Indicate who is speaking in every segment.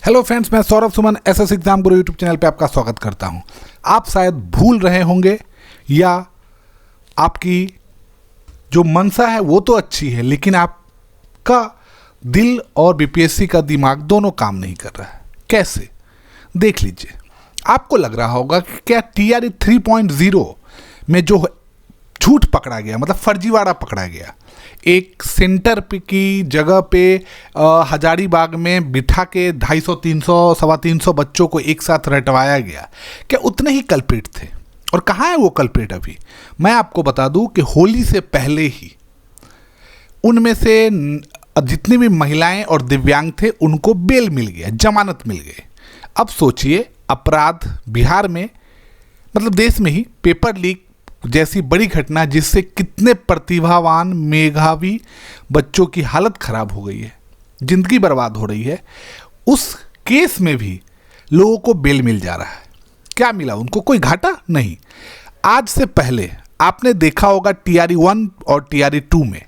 Speaker 1: Hello friends, मैं Saurabh Suman SS exam गुरु YouTube channel पे आपका स्वागत करता हूं। आप शायद भूल रहे होंगे या आपकी जो मंशा है वो तो अच्छी है, लेकिन आपका दिल और बीपीएससी का दिमाग दोनों काम नहीं कर रहा है। कैसे? देख लीजिए। आपको लग रहा होगा कि क्या टीआरई 3.0 में जो झूठ पकड़ा गया, मतलब फर्जीवाड़ा पकड़ा गया, एक सेंटर पे की जगह पे हजारीबाग में बिठा के 250, 300, 350 बच्चों को एक साथ रटवाया गया, क्या उतने ही कल्प्रिट थे? और कहाँ है वो कल्प्रिट अभी? मैं आपको बता दूं कि होली से पहले ही उनमें से जितनी भी महिलाएं और दिव्यांग थे उनको बेल मिल गया, जमानत मिल गई। अब सोचिए, अपराध बिहार में, मतलब देश में ही पेपर लीक जैसी बड़ी घटना, जिससे कितने प्रतिभावान मेधावी बच्चों की हालत खराब हो गई है, जिंदगी बर्बाद हो रही है, उस केस में भी लोगों को बेल मिल जा रहा है। क्या मिला उनको? कोई घाटा नहीं। आज से पहले आपने देखा होगा टीआरई 1 और टीआरई 2 में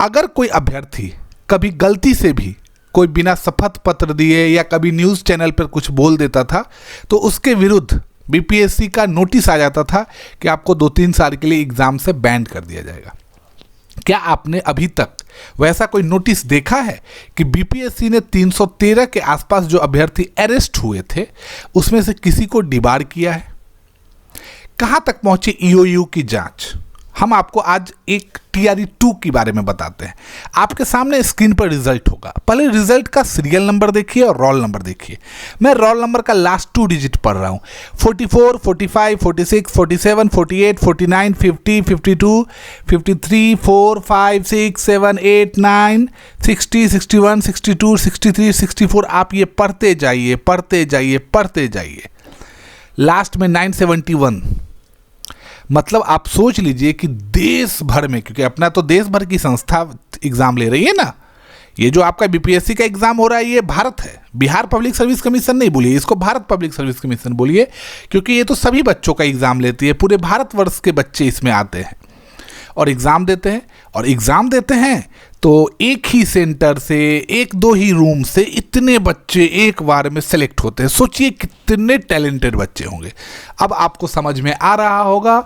Speaker 1: अगर कोई अभ्यर्थी कभी गलती से भी कोई बिना शपथ पत्र दिए या कभी न्यूज़ चैनल पर कुछ बोल देता था तो उसके विरुद्ध बीपीएससी का नोटिस आ जाता था कि आपको 2-3 साल के लिए एग्जाम से बैन कर दिया जाएगा। क्या आपने अभी तक वैसा कोई नोटिस देखा है कि बीपीएससी ने 313 के आसपास जो अभ्यर्थी अरेस्ट हुए थे उसमें से किसी को डिबार किया है? कहां तक पहुंची ईओयू की जांच? हम आपको आज एक टीआरई 2 के बारे में बताते हैं। आपके सामने स्क्रीन पर रिजल्ट होगा। पहले रिजल्ट का सीरियल नंबर देखिए और रोल नंबर देखिए। मैं रोल नंबर का लास्ट 2 डिजिट पढ़ रहा हूँ। 44, 45, 46, 47, 48, 49, 50, 52, 53, 4, 5, 6, 7, 8, 9, 60, 61, 62, 63, 64। आप ये पढ़ते जाइए, पढ़ते जाइए, पढ़ते जाइए। लास्ट में 971। मतलब आप सोच लीजिए कि देश भर में, क्योंकि अपना तो देश भर की संस्था एग्जाम ले रही है ना, ये जो आपका बीपीएससी का एग्जाम हो रहा है ये भारत है, बिहार पब्लिक सर्विस कमीशन नहीं बोलिए, इसको भारत पब्लिक सर्विस कमीशन बोलिए, क्योंकि ये तो सभी बच्चों का एग्जाम लेती है। पूरे भारतवर्ष के बच्चे इसमें आते हैं और एग्ज़ाम देते हैं, और एग्ज़ाम देते हैं तो एक ही सेंटर से, 1-2 ही रूम से इतने बच्चे एक बार में सेलेक्ट होते हैं। सोचिए कितने टैलेंटेड बच्चे होंगे। अब आपको समझ में आ रहा होगा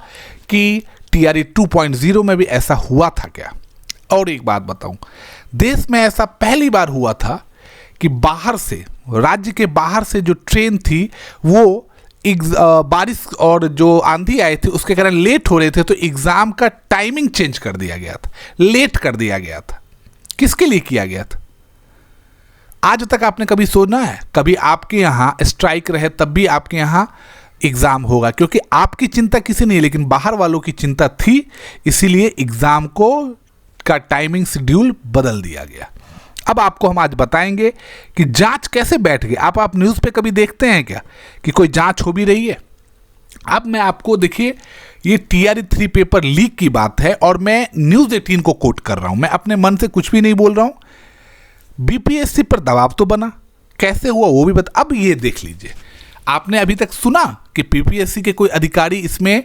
Speaker 1: कि टीआरई 2.0 में भी ऐसा हुआ था क्या। और एक बात बताऊं, देश में ऐसा पहली बार हुआ था कि बाहर से, राज्य के बाहर से जो ट्रेन थी वो बारिश और जो आंधी आए थे उसके कारण लेट हो रहे थे, तो एग्ज़ाम का टाइमिंग चेंज कर दिया गया था, लेट कर दिया गया था। किसके लिए किया गया था? आज तक आपने कभी सुना है? कभी आपके यहाँ स्ट्राइक रहे तब भी आपके यहाँ एग्ज़ाम होगा, क्योंकि आपकी चिंता किसी नहीं, लेकिन बाहर वालों की चिंता थी, इसीलिए एग्ज़ाम को का टाइमिंग शेड्यूल बदल दिया गया। अब आपको हम आज बताएंगे कि जांच कैसे बैठ गई। आप न्यूज़ पे कभी देखते हैं क्या कि कोई जांच हो भी रही है? अब मैं आपको, देखिए, ये टीआरई 3 पेपर लीक की बात है और मैं न्यूज़ 18 को कोट कर रहा हूं। मैं अपने मन से कुछ भी नहीं बोल रहा हूं। बीपीएससी पर दबाव तो बना, कैसे हुआ वो भी बता। अब ये देख लीजिए, आपने अभी तक सुना कि बीपीएससी के कोई अधिकारी इसमें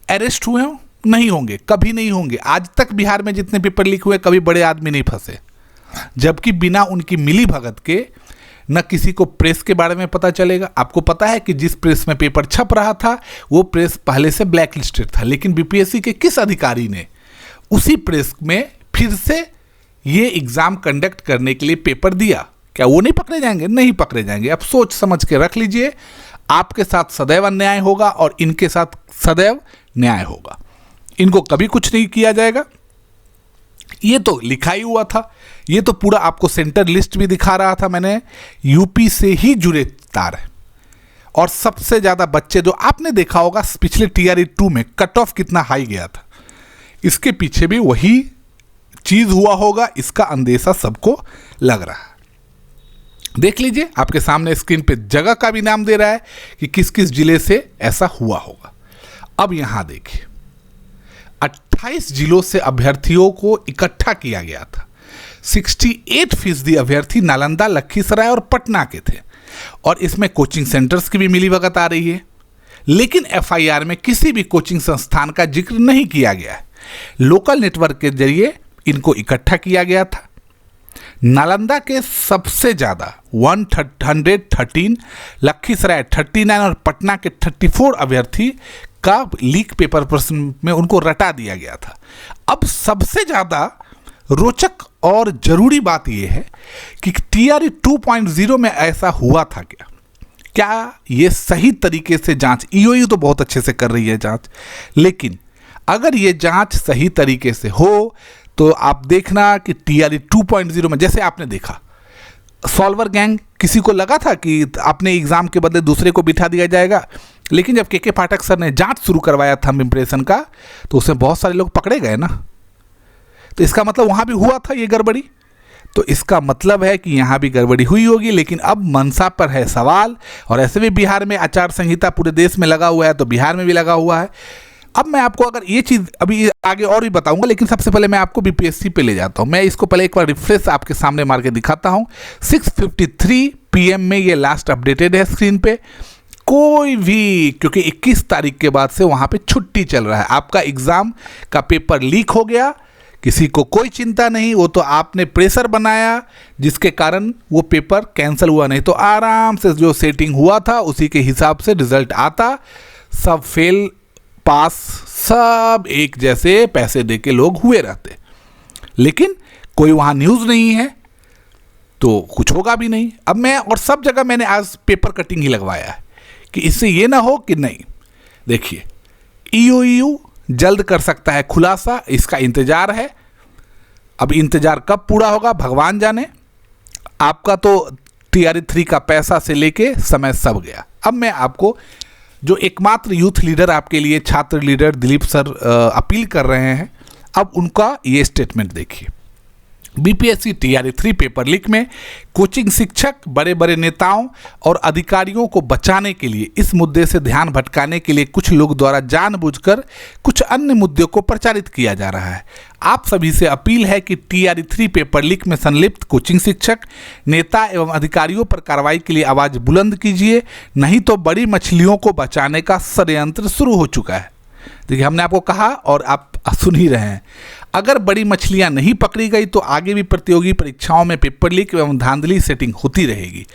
Speaker 1: अरेस्ट हुए हों? नहीं होंगे, कभी नहीं होंगे। आज तक बिहार में जितने पेपर लीक हुए कभी बड़े आदमी नहीं फंसे, जबकि बिना उनकी मिली भगत के न किसी को प्रेस के बारे में पता चलेगा। आपको पता है कि जिस प्रेस में पेपर छप रहा था वो प्रेस पहले से ब्लैक लिस्टेड था, लेकिन बीपीएससी के किस अधिकारी ने उसी प्रेस में फिर से ये एग्जाम कंडक्ट करने के लिए पेपर दिया? क्या वो नहीं पकड़े जाएंगे? नहीं पकड़े जाएंगे। अब सोच समझ के रख लीजिए, आपके साथ सदैव अन्याय होगा और इनके साथ सदैव न्याय होगा। इनको कभी कुछ नहीं किया जाएगा। ये तो लिखा ही हुआ था, ये तो पूरा आपको सेंटर लिस्ट भी दिखा रहा था मैंने। यूपी से ही जुड़े तार है, और सबसे ज़्यादा बच्चे जो आपने देखा होगा पिछले टीआरई 2 में कट ऑफ कितना हाई गया था, इसके पीछे भी वही चीज़ हुआ होगा, इसका अंदेशा सबको लग रहा है। देख लीजिए, आपके सामने स्क्रीन पे जगह का भी नाम दे रहा है कि किस किस जिले से ऐसा हुआ होगा। अब यहाँ देखिए, 28 जिलों से अभ्यर्थियों को इकट्ठा किया गया था। 68% अभ्यर्थी नालंदा, लखीसराय और पटना के थे, और इसमें कोचिंग सेंटर्स की भी मिलीभगत आ रही है। लेकिन एफआईआर में किसी भी कोचिंग संस्थान का जिक्र नहीं किया गया है। लोकल नेटवर्क के जरिए इनको इकट्ठा किया गया था। नालंदा के सबसे ज़्यादा 113, लखीसराय 39 और पटना के 34 अभ्यर्थी का लीक पेपर प्रश्न में उनको रटा दिया गया था। अब सबसे ज़्यादा रोचक और ज़रूरी बात यह है कि TRE 2.0 में ऐसा हुआ था क्या ये सही तरीके से जांच, EOU तो बहुत अच्छे से कर रही है जांच, लेकिन अगर ये जांच सही तरीके से हो तो आप देखना कि TRE 2.0 में जैसे आपने देखा सॉल्वर गैंग, किसी को लगा था कि अपने एग्जाम के बदले दूसरे को बिठा दिया जाएगा, लेकिन जब के पाठक सर ने जांच शुरू करवाया थंब इम्प्रेशन का तो उसमें बहुत सारे लोग पकड़े गए ना। तो इसका मतलब वहाँ भी हुआ था ये गड़बड़ी, तो इसका मतलब है कि यहाँ भी गड़बड़ी हुई होगी। लेकिन अब मनसा पर है सवाल, और ऐसे भी बिहार में आचार संहिता पूरे देश में लगा हुआ है तो बिहार में भी लगा हुआ है। अब मैं आपको अगर ये चीज़ अभी आगे और भी बताऊंगा, लेकिन सबसे पहले मैं आपको BPSC पे ले जाता हूँ। मैं इसको पहले एक बार रिफ्रेश आपके सामने मार के दिखाता हूँ। 6:53 PM में ये लास्ट अपडेटेड है स्क्रीन पे। कोई भी, क्योंकि 21 तारीख के बाद से वहाँ पे छुट्टी चल रहा है, आपका एग्ज़ाम का पेपर लीक हो गया, किसी को कोई चिंता नहीं, वो तो आपने प्रेशर बनाया जिसके कारण वो पेपर कैंसिल हुआ, नहीं तो आराम से जो सेटिंग हुआ था उसी के हिसाब से रिजल्ट आता, सब फेल पास सब एक जैसे पैसे दे के लोग हुए रहते। लेकिन कोई वहाँ न्यूज़ नहीं है तो कुछ होगा भी नहीं। अब मैं और सब जगह मैंने आज पेपर कटिंग ही लगवाया है कि इससे ये ना हो कि नहीं, देखिए EOU जल्द कर सकता है खुलासा, इसका इंतजार है। अब इंतजार कब पूरा होगा भगवान जाने। आपका तो TRE 3 का पैसा से लेके समय सब गया। अब मैं आपको जो एकमात्र यूथ लीडर आपके लिए, छात्र लीडर दिलीप सर अपील कर रहे हैं, अब उनका ये स्टेटमेंट देखिए। BPSC TRE 3 पेपर लीक में कोचिंग शिक्षक, बड़े बड़े नेताओं और अधिकारियों को बचाने के लिए, इस मुद्दे से ध्यान भटकाने के लिए कुछ लोग द्वारा जानबूझकर कुछ अन्य मुद्दों को प्रचारित किया जा रहा है। आप सभी से अपील है कि TRE 3 पेपर लीक में संलिप्त कोचिंग शिक्षक, नेता एवं अधिकारियों पर कार्रवाई के लिए आवाज़ बुलंद कीजिए, नहीं तो बड़ी मछलियों को बचाने का षड्यंत्र शुरू हो चुका है। देखिए, हमने आपको कहा और आप सुन ही रहे हैं, अगर बड़ी मछलियां नहीं पकड़ी गई तो आगे भी प्रतियोगी परीक्षाओं में पेपर लीक एवं धांधली सेटिंग होती रहेगी।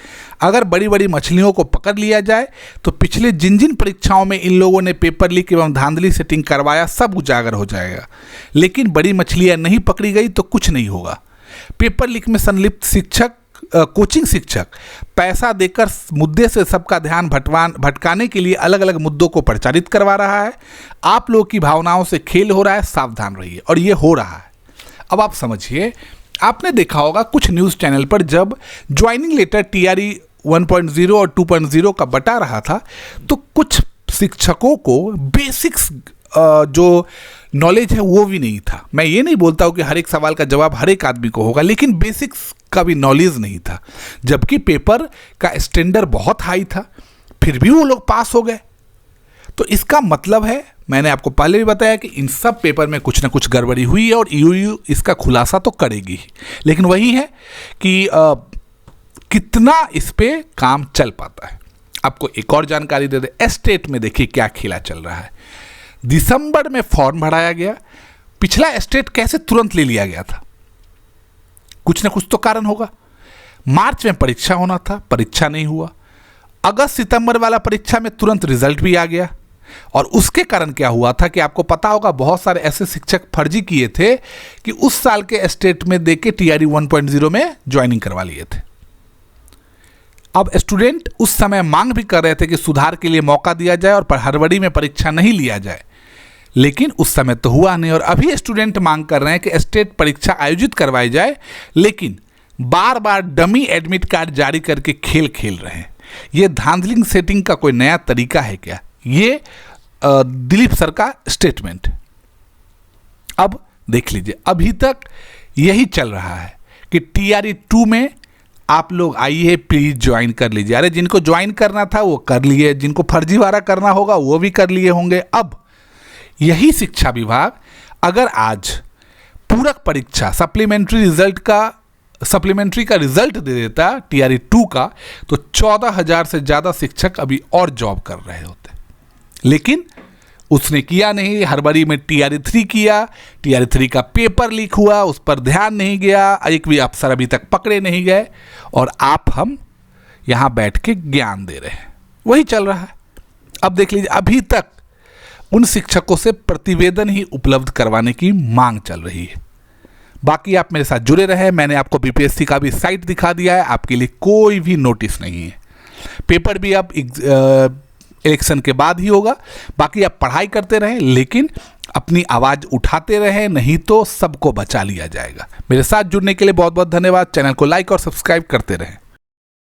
Speaker 1: अगर बड़ी बड़ी मछलियों को पकड़ लिया जाए तो पिछले जिन जिन परीक्षाओं में इन लोगों ने पेपर लीक एवं धांधली सेटिंग करवाया सब उजागर हो जाएगा। लेकिन बड़ी मछलियां नहीं पकड़ी गई तो कुछ नहीं होगा। पेपर लीक में संलिप्त शिक्षक, कोचिंग शिक्षक पैसा देकर मुद्दे से सबका ध्यान भटकाने के लिए अलग अलग मुद्दों को प्रचारित करवा रहा है। आप लोग की भावनाओं से खेल हो रहा है, सावधान रहिए। और ये हो रहा है। अब आप समझिए, आपने देखा होगा कुछ न्यूज़ चैनल पर जब ज्वाइनिंग लेटर TRE 1.0 और 2.0 का बटा रहा था तो कुछ शिक्षकों को बेसिक्स जो नॉलेज है वो भी नहीं था। मैं ये नहीं बोलता हूँ कि हर एक सवाल का जवाब हर एक आदमी को होगा, लेकिन बेसिक्स का भी नॉलेज नहीं था, जबकि पेपर का स्टैंडर्ड बहुत हाई था, फिर भी वो लोग पास हो गए। तो इसका मतलब है, मैंने आपको पहले भी बताया कि इन सब पेपर में कुछ ना कुछ गड़बड़ी हुई है और EOU इसका खुलासा तो करेगी ही। लेकिन वही है कि कितना इस पे काम चल पाता है। आपको एक और जानकारी दे दे, स्टेट में देखिए क्या खेला चल रहा है। दिसंबर में फॉर्म भराया गया, पिछला स्टेट कैसे तुरंत ले लिया गया था, कुछ ना कुछ तो कारण होगा। मार्च में परीक्षा होना था, परीक्षा नहीं हुआ। अगस्त सितंबर वाला परीक्षा में तुरंत रिजल्ट भी आ गया। और उसके कारण क्या हुआ था कि आपको पता होगा, बहुत सारे ऐसे शिक्षक फर्जी किए थे कि उस साल के स्टेट में देके TRE 1.0 में ज्वाइनिंग करवा लिए थे। अब स्टूडेंट उस समय मांग भी कर रहे थे कि सुधार के लिए मौका दिया जाए और हड़बड़ी में परीक्षा नहीं लिया जाए, लेकिन उस समय तो हुआ नहीं। और अभी स्टूडेंट मांग कर रहे हैं कि स्टेट परीक्षा आयोजित करवाई जाए, लेकिन बार बार डमी एडमिट कार्ड जारी करके खेल खेल रहे हैं। ये धांधलिंग सेटिंग का कोई नया तरीका है क्या? ये दिलीप सर का स्टेटमेंट। अब देख लीजिए, अभी तक यही चल रहा है कि TRE 2 में आप लोग आइए, प्लीज ज्वाइन कर लीजिए। अरे जिनको ज्वाइन करना था वो कर लिए, जिनको फर्जीवाड़ा करना होगा वो भी कर लिए होंगे। अब यही शिक्षा विभाग अगर आज पूरक परीक्षा सप्लीमेंट्री का रिजल्ट दे देता TRE 2 का, तो 14,000 से ज़्यादा शिक्षक अभी और जॉब कर रहे होते। लेकिन उसने किया नहीं, हड़बड़ी में TRE-3 किया, TRE-3 का पेपर लीक हुआ, उस पर ध्यान नहीं गया, एक भी अफसर अभी तक पकड़े नहीं गए, और हम यहाँ बैठ के ज्ञान दे रहे हैं। वही चल रहा है। अब देख लीजिए, अभी तक उन शिक्षकों से प्रतिवेदन ही उपलब्ध करवाने की मांग चल रही है। बाकी आप मेरे साथ जुड़े रहे, मैंने आपको BPSC का भी साइट दिखा दिया है, आपके लिए कोई भी नोटिस नहीं है। पेपर भी अब इलेक्शन के बाद ही होगा। बाकी आप पढ़ाई करते रहें, लेकिन अपनी आवाज़ उठाते रहें, नहीं तो सबको बचा लिया जाएगा। मेरे साथ जुड़ने के लिए बहुत बहुत धन्यवाद। चैनल को लाइक और सब्सक्राइब करते रहें।